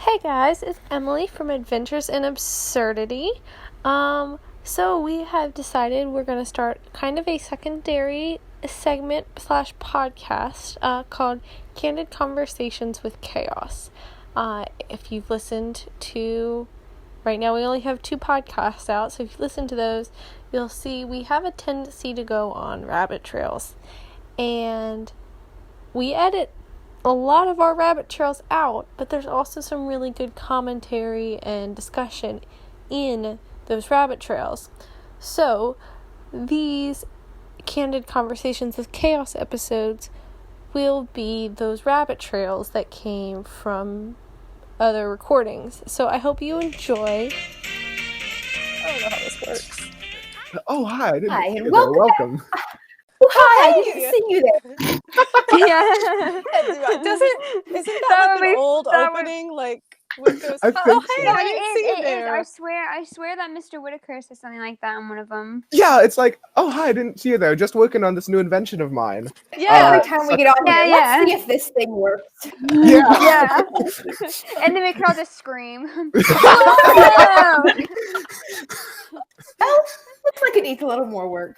Hey guys, it's Emily from Adventures in Absurdity. So we have decided we're going to start kind of a secondary segment / podcast called Candid Conversations with Chaos. If you've listened to, right now we only have 2 podcasts out, so if you listen to those, you'll see we have a tendency to go on rabbit trails. And we edit a lot of our rabbit trails out, but there's also some really good commentary and discussion in those rabbit trails. So these Candid Conversations with Chaos episodes will be those rabbit trails that came from other recordings. So I hope you enjoy. I don't know how this works. Oh, hi. I didn't Hi, see and you welcome there. Welcome. Oh, hi, I didn't see you there. Isn't that like an old opening? Like with those. I think Hey, so. I didn't see you there. I swear that Mr. Whitaker says something like that in one of them. Yeah, it's like, oh, hi, I didn't see you there. Just working on this new invention of mine. Yeah. Every time we get on here, let's see if this thing works. Yeah. And then we can all just scream. Well, looks like it needs a little more work.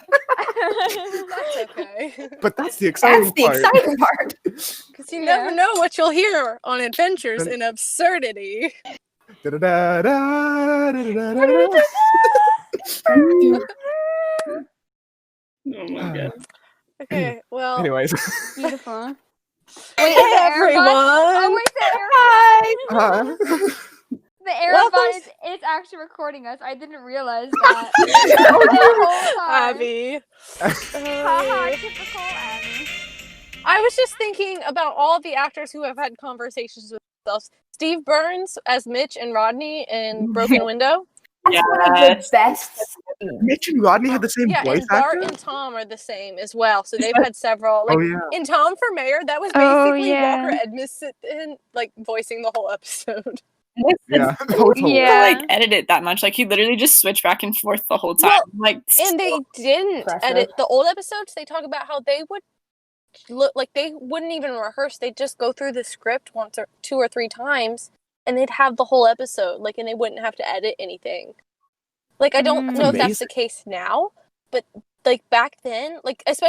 That's okay. But that's the exciting part. exciting part. Because you never know what you'll hear on Adventures in Absurdity. Da-da-da-da, da-da-da-da. Oh my god. Okay, well. Anyways. Beautiful. Hey, is the everyone. Oh, wait, the Aerobot is actually recording us. I didn't realize that. The whole time. Abby. Haha, typical Abby. I was just thinking about all the actors who have had conversations with themselves. Steve Burns as Mitch and Rodney in Broken Window. That's one of the best. Mitch and Rodney had the same voice and Bart actor? and Tom are the same as well. So they've had several. Like, Oh, yeah. in Tom for Mayor, that was basically Walker Edmiston, like, voicing the whole episode. Yeah. To edit it that much, like he literally just switched back and forth the whole time. And they didn't edit the old episodes. They talk about how they would look like they wouldn't even rehearse. They'd just go through the script once or 2 or 3 times, and they'd have the whole episode. Like, and they wouldn't have to edit anything. Like, I don't know if that's the case now, but like back then, like that's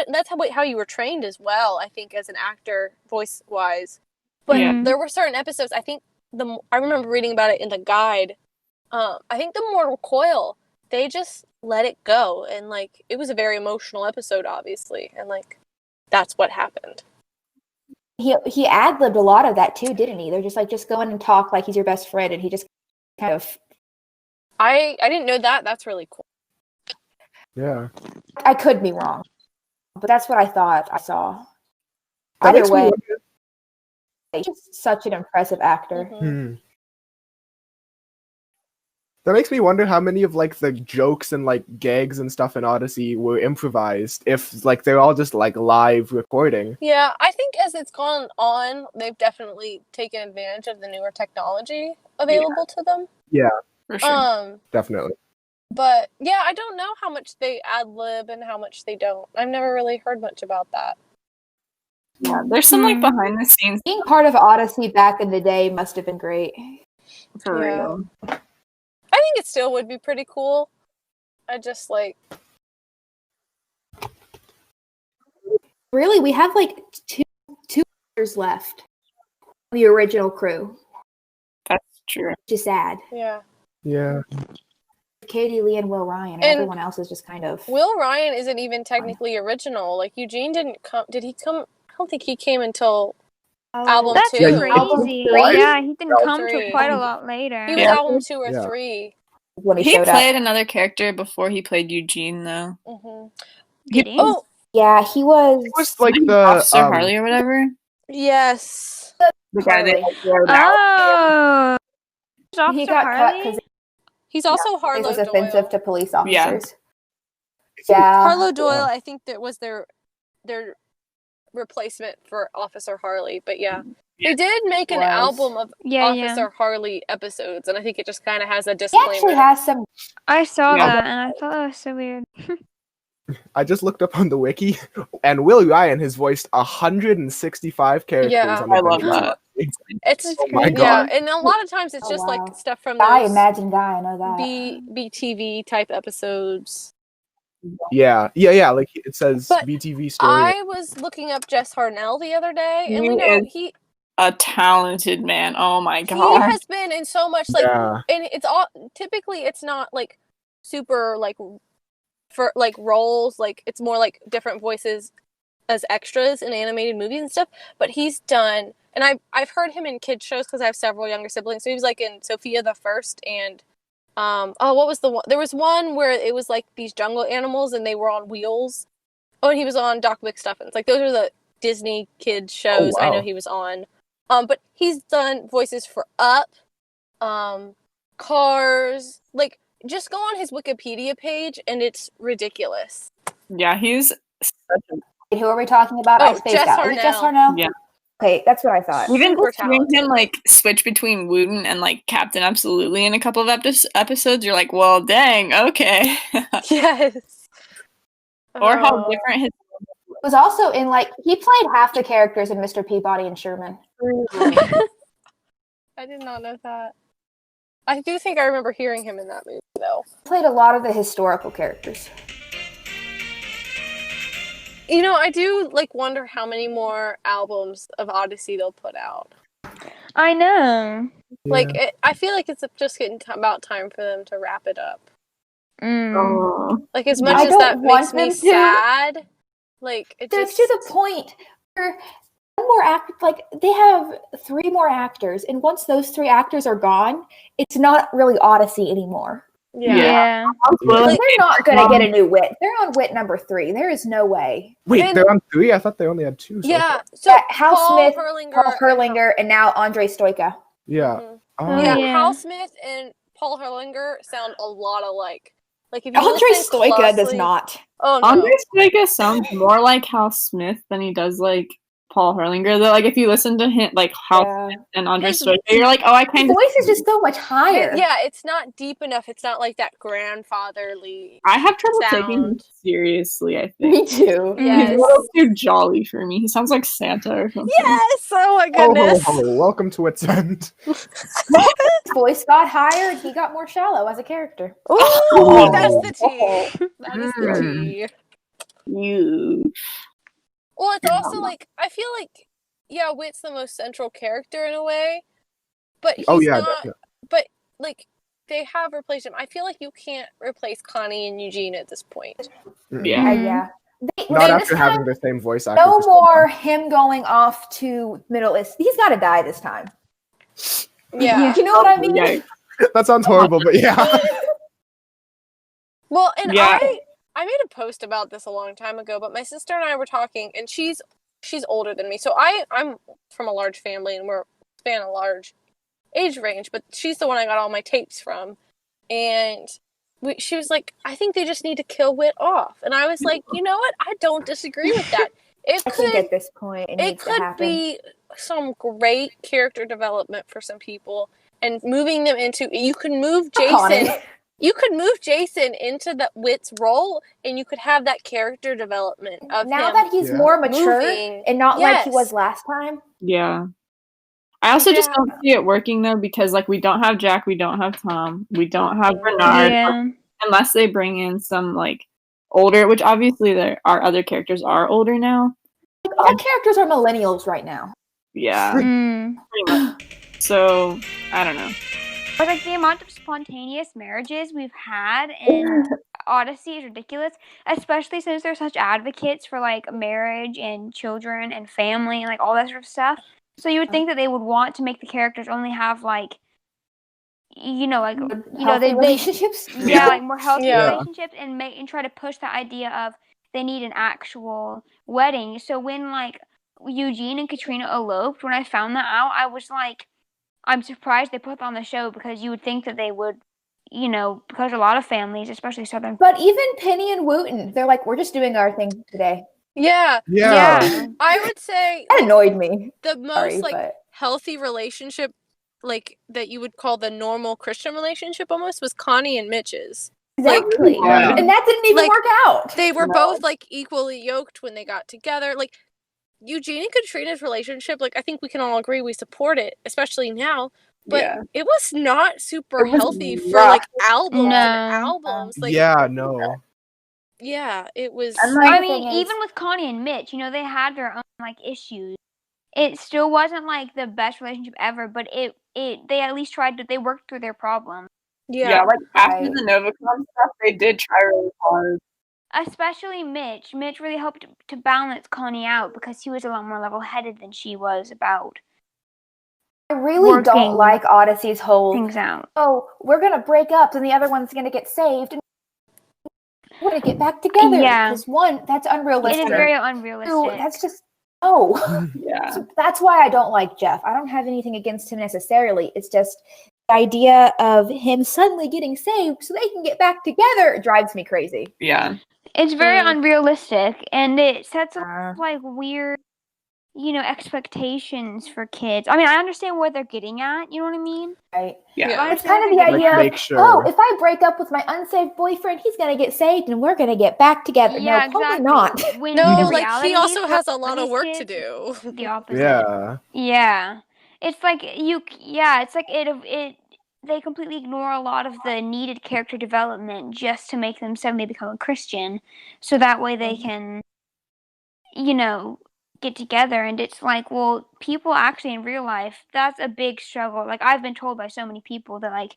how you were trained as well. I think as an actor, voice wise. But there were certain episodes. I think I remember reading about it in the guide. I think the Mortal Coil, they just let it go, and like it was a very emotional episode, obviously, and like that's what happened. He ad-libbed a lot of that too, didn't he? They're just like, just go in and talk like he's your best friend, and he just kind of. I didn't know that. That's really cool. Yeah. I could be wrong, but that's what I thought I saw. That Either way, he's just such an impressive actor. Mm-hmm. That makes me wonder how many of like the jokes and like gags and stuff in Odyssey were improvised. If like they're all just like live recording. Yeah, I think as it's gone on, they've definitely taken advantage of the newer technology available to them. Yeah, for sure. Definitely. But yeah, I don't know how much they ad-lib and how much they don't. I've never really heard much about that. Yeah, there's some like behind the scenes. Being part of Odyssey back in the day must have been great. For real. I think it still would be pretty cool. I just like. Really, we have like two years left. The original crew. That's true. Which is sad. Yeah. Yeah. Katie Lee and Will Ryan, and everyone else is just kind of. Will Ryan isn't even technically original. Like Eugene didn't come. Did he come? I don't think he came until album 2. That's crazy. Yeah, he didn't come till quite a lot later. He was album 2 or 3. When he played another character before he played Eugene, though. Did he? Oh, yeah, he was. It was like the Officer Harley or whatever. Yes. The guy that wrote Oh, he got cut because he's also Harlow Doyle. It was Doyle. offensive to police officers. Yeah. Harlow Doyle, I think that was their replacement for Officer Harley, but yeah. They did make an album of Officer Harley episodes, and I think it just kind of has a disclaimer. He actually has some. I saw that, and I thought that was so weird. I just looked up on the wiki, and Will Ryan has voiced 165 characters. Yeah, on the I love that. It's Oh my god. and a lot of times it's just wow. like stuff from Guy, those Imagine Guy, I know that. BTV type episodes. Yeah. Like it says But BTV story. I was looking up Jess Harnell the other day, and He we know is a talented man. Oh my he god. has been in so much like, Yeah. and it's all typically it's not like super like for like roles, like it's more like different voices as extras in animated movies and stuff. But he's done, and I've heard him in kids shows because I have several younger siblings. So he was like in Sophia the First and what was the one? There was one where it was like these jungle animals and they were on wheels. Oh, and he was on Doc McStuffins. Like those are the Disney kids shows I know he was on. But he's done voices for Up, Cars. Like just go on his Wikipedia page and it's ridiculous. Yeah, he's such a... Who are we talking about? I spaced Jess out. Harnell. Is it Jess Harnell? Yeah. Okay, that's what I thought. Even Super just hearing talented. him like switch between Wooten and like Captain Absolutely in a couple of episodes, you're like, well, dang, okay. Yes. Or how different his Was also in like he played half the characters in Mr. Peabody and Sherman. I did not know that. I do think I remember hearing him in that movie though. He played a lot of the historical characters. You know, I do like wonder how many more albums of Odyssey they'll put out. I know. Like, I feel like it's just getting about time for them to wrap it up. Like, as much as that makes me sad, like, it There's just... to the point where they have 3 more actors, and once those 3 actors are gone, it's not really Odyssey anymore. Yeah. Like, they're not gonna get a new Whit. They're on Whit number 3. There is no way. Wait, they're on 3? I thought they only had 2. So yeah. So Hal Smith, Paul Hurlinger, Herlinger, and now Andre Stoika. Yeah. Mm-hmm. Hal Smith and Paul Herlinger sound a lot alike. Like if you Andre listen Stoika closely, does not. Oh no. Andre Stoika sounds more like Hal Smith than he does like Paul Herlinger. Though, like if you listen to him, like Hal Smith and Andre Stoika, you're like, oh, I kind of. of. Voice is just so much higher. Yeah, it's not deep enough. It's not like that grandfatherly. I have trouble sound. taking him seriously. I think Me too. Yes. He's a little too jolly for me. He sounds like Santa or something. Yes. Oh my goodness. Welcome to Wit's End. His voice got higher, and he got more shallow as a character. Oh, that's the tea. That is the tea. You. Well, it's also like I feel like Whit's the most central character in a way, but he's not. Definitely. But like they have replaced him. I feel like you can't replace Connie and Eugene at this point. Yeah. Not after having the same voice actor. No more him going off to Middle East. He's got to die this time. Yeah. You know what I mean? Yeah. That sounds horrible, but yeah. Well, and I made a post about this a long time ago, but my sister and I were talking, and she's older than me, so I'm from a large family, and we're span a large age range. But she's the one I got all my tapes from, and she was like, "I think they just need to kill Whit off," and I was like, "You know what? I don't disagree with that. I think at this point it could be some great character development for some people, and moving them into you could move Jason." You could move Jason into the Whit's role, and you could have that character development of now him that he's more mature moving. and not like he was last time. Yeah. I also just don't see it working though, because like we don't have Jack, we don't have Tom, we don't have Bernard, unless they bring in some like older, which obviously our other characters are older now. Like, all characters are millennials right now. Yeah. Pretty much. So I don't know. But like the amount of spontaneous marriages we've had in Odyssey is ridiculous, especially since they're such advocates for like marriage and children and family and like all that sort of stuff. So you would think that they would want to make the characters only have like, healthy relationships. Like more healthy relationships, and try to push the idea of they need an actual wedding. So when like Eugene and Katrina eloped, when I found that out, I was like, I'm surprised they put that on the show, because you would think that they would, because a lot of families, especially Southern. But even Penny and Wooten, they're like, we're just doing our thing today. Yeah. I would say that annoyed me. The most healthy relationship, like that you would call the normal Christian relationship, almost was Connie and Mitch's. Exactly. And that didn't even work out. They were both like equally yoked when they got together. Like Eugene and Katrina's relationship, like, I think we can all agree we support it, especially now. But it was not super healthy for, like, albums and albums. Like, no. Yeah, it was. And, like, I mean, even with Connie and Mitch, you know, they had their own, like, issues. It still wasn't, like, the best relationship ever, but they at least tried to, they worked through their problems. Yeah, like, after the Novacom stuff, they did try really hard. Especially Mitch. Mitch really helped to balance Connie out because he was a lot more level-headed than she was about. I really don't like Odyssey's whole things out. Oh, we're gonna break up, and the other one's gonna get saved, and we're gonna get back together. Yeah, because one, that's unrealistic. It is very unrealistic. Two, that's just yeah. So that's why I don't like Jeff. I don't have anything against him necessarily. It's just the idea of him suddenly getting saved so they can get back together. It drives me crazy. Yeah, it's very unrealistic, and it sets up like weird, you know, expectations for kids. I mean, I understand where they're getting at. You know what I mean? Right. Yeah. It's kind of the idea of, oh, if I break up with my unsaved boyfriend, he's going to get saved and we're going to get back together. Yeah, no, exactly. Probably not. No, like, he also has a lot of work to do. The opposite. Yeah. Yeah. It's like it's like they completely ignore a lot of the needed character development just to make them suddenly become a Christian. So that way they can, you know, get together. And it's like, well, people actually in real life, that's a big struggle. Like, I've been told by so many people that, like,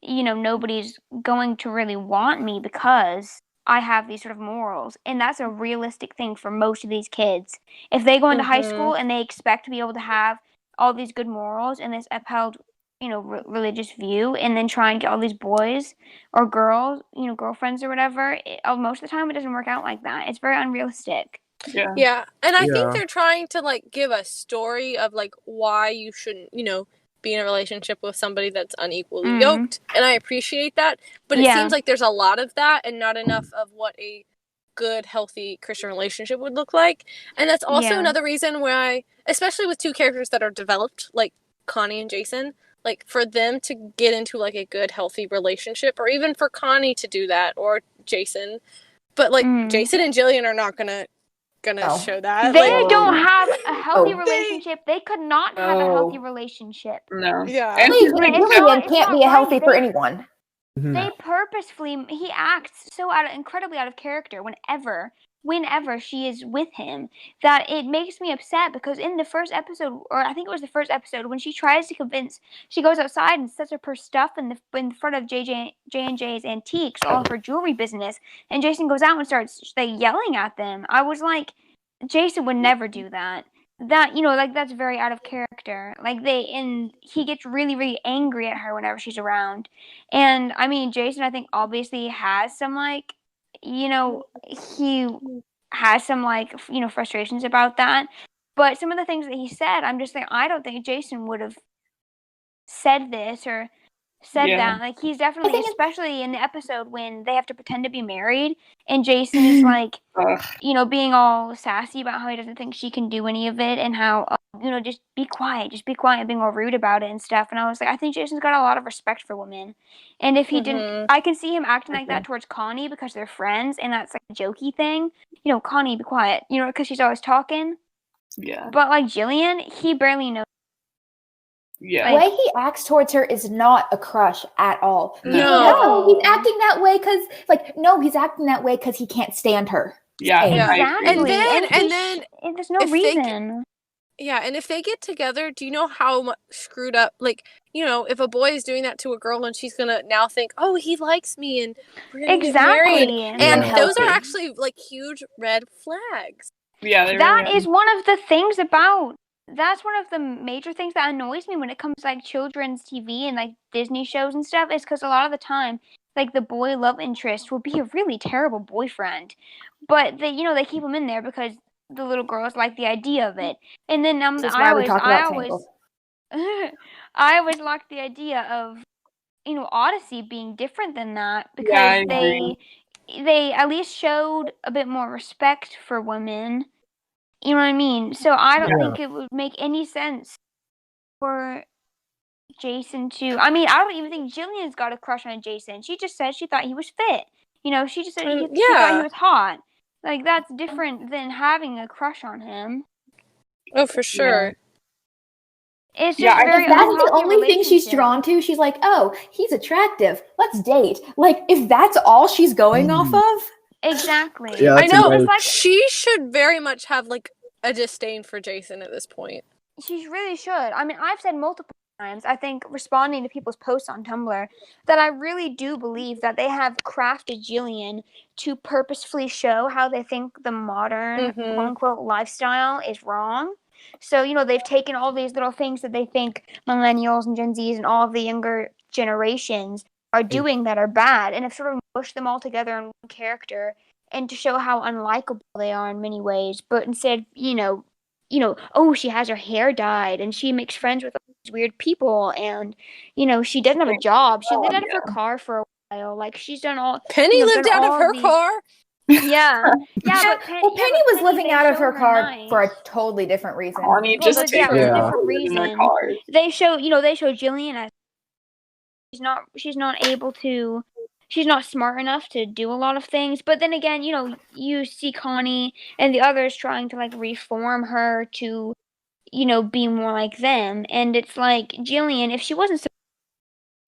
you know, nobody's going to really want me because I have these sort of morals. And that's a realistic thing for most of these kids. If they go into high school and they expect to be able to have all these good morals and this upheld, you know, religious view, and then try and get all these boys or girls, you know, girlfriends or whatever, most of the time it doesn't work out like that. It's very unrealistic. Yeah. And I think they're trying to, like, give a story of, like, why you shouldn't, you know, be in a relationship with somebody that's unequally yoked. And I appreciate that. But it seems like there's a lot of that and not enough of what a good, healthy Christian relationship would look like. And that's also another reason why, especially with two characters that are developed, like Connie and Jason, like, for them to get into, like, a good, healthy relationship, or even for Connie to do that, or Jason. But, like, Jason and Jillian are not gonna show that. They like, don't have a healthy relationship. They could not have a healthy relationship. No. Yeah. And Jillian can't be healthy for anyone. They purposefully, he acts so incredibly out of character whenever she is with him, that it makes me upset, because in the first episode, or I think it was the first episode, when she tries to convince, she goes outside and sets up her stuff in front of J&J's Antiques, all of her jewelry business, and Jason goes out and starts like yelling at them. I was like, Jason would never do that. That, you know, like, that's very out of character. Like, he gets really, really angry at her whenever she's around. And I mean, Jason, I think, obviously has some, like, you know, he has some, like, you know, frustrations about that. But some of the things that he said, I'm just like, I don't think Jason would have said this or said that. Like, he's definitely, especially in the episode when they have to pretend to be married, and Jason is like, you know, being all sassy about how he doesn't think she can do any of it, and how, you know, just be quiet, being all rude about it and stuff. And I was like, I think Jason's got a lot of respect for women. And if he didn't, I can see him acting like that towards Connie because they're friends, and that's like a jokey thing. You know, Connie, be quiet, you know, because she's always talking. Yeah. But like Jillian, he barely knows. Yeah. The way he acts towards her is not a crush at all. No. He's acting that way he's acting that way because he can't stand her. Yeah. Exactly. And then there's no reason. And if they get together, do you know how screwed up, like, you know, if a boy is doing that to a girl and she's gonna now think, oh, he likes me and we're gonna get married. And those are actually, like, huge red flags. Yeah, that is one of the things about. That's one of the major things that annoys me when it comes to, like, children's TV and, like, Disney shows and stuff, is because a lot of the time, like, the boy love interest will be a really terrible boyfriend, but they, you know, they keep him in there because the little girls like the idea of it. And then I always like the idea of, you know, Odyssey being different than that, because they at least showed a bit more respect for women. You know what I mean? So I don't think it would make any sense for Jason to... I mean, I don't even think Jillian's got a crush on Jason. She just said she thought he was fit. You know, she just said she thought he was hot. Like, that's different than having a crush on him. Oh, for sure. It's just very if that's the unhealthy only thing she's relationship. drawn to, she's like, oh, he's attractive. Let's date. Like, if that's all she's going off of. Exactly. Yeah, I know. it's like she should very much have like a disdain for Jason at this point. She really should. I mean, I've said multiple times, I think, responding to people's posts on Tumblr, that I really do believe that they have crafted Jillian to purposefully show how they think the modern, quote-unquote, lifestyle is wrong. So, you know, they've taken all these little things that they think millennials and Gen Zs and all of the younger generations are doing that are bad, and have sort of mushed them all together in one character, and to show how unlikable they are in many ways. But instead, oh, she has her hair dyed and she makes friends with all these weird people, and, she doesn't have a job. She lived out of her car for a while. Like, she's done all... Penny lived out of her car. Yeah. Penny was living out of her car for a totally different reason. Connie just a different reason. They show Jillian as she's not able to... She's not smart enough to do a lot of things. But then again, you see Connie and the others trying to, like, reform her to, be more like them. And it's like, Jillian, if she wasn't so...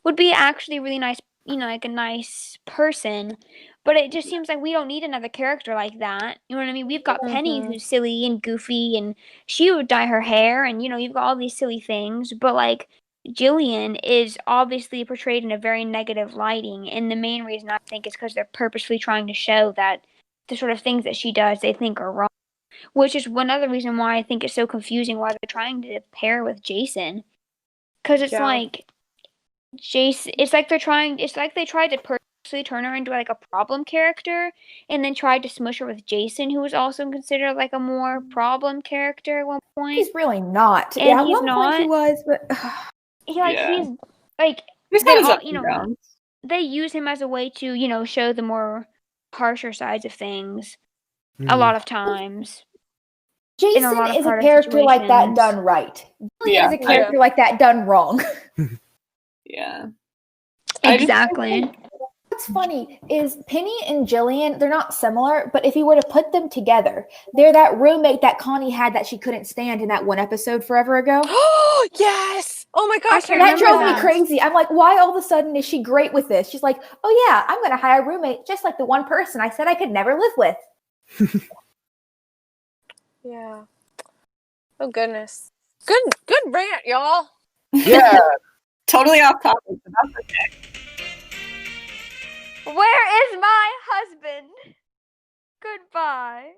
would be actually really nice, like a nice person. But it just seems like we don't need another character like that. You know what I mean? We've got Penny, who's silly and goofy, and she would dye her hair, and, you've got all these silly things. But, like, Jillian is obviously portrayed in a very negative lighting, and the main reason I think is because they're purposely trying to show that the sort of things that she does they think are wrong, which is one other reason why I think it's so confusing why they're trying to pair with Jason, because it's like Jason, it's like they tried to purposely turn her into like a problem character, and then tried to smush her with Jason, who was also considered like a more problem character at one point. He's really not. And yeah, at he's one not. point he was, but he's like, they use him as a way to, show the more harsher sides of things a lot of times. Jason is a character like that done right. Jillian is a character like that done wrong. Yeah. Exactly. What's funny is Penny and Jillian, they're not similar, but if you were to put them together, they're that roommate that Connie had that she couldn't stand in that one episode forever ago. Oh, yes! Oh my gosh, that drove me crazy. I'm like, why all of a sudden is she great with this? She's like, oh yeah, I'm going to hire a roommate just like the one person I said I could never live with. Yeah. Oh, goodness. Good rant, y'all. Yeah. Totally off topic, but that's okay. Where is my husband? Goodbye.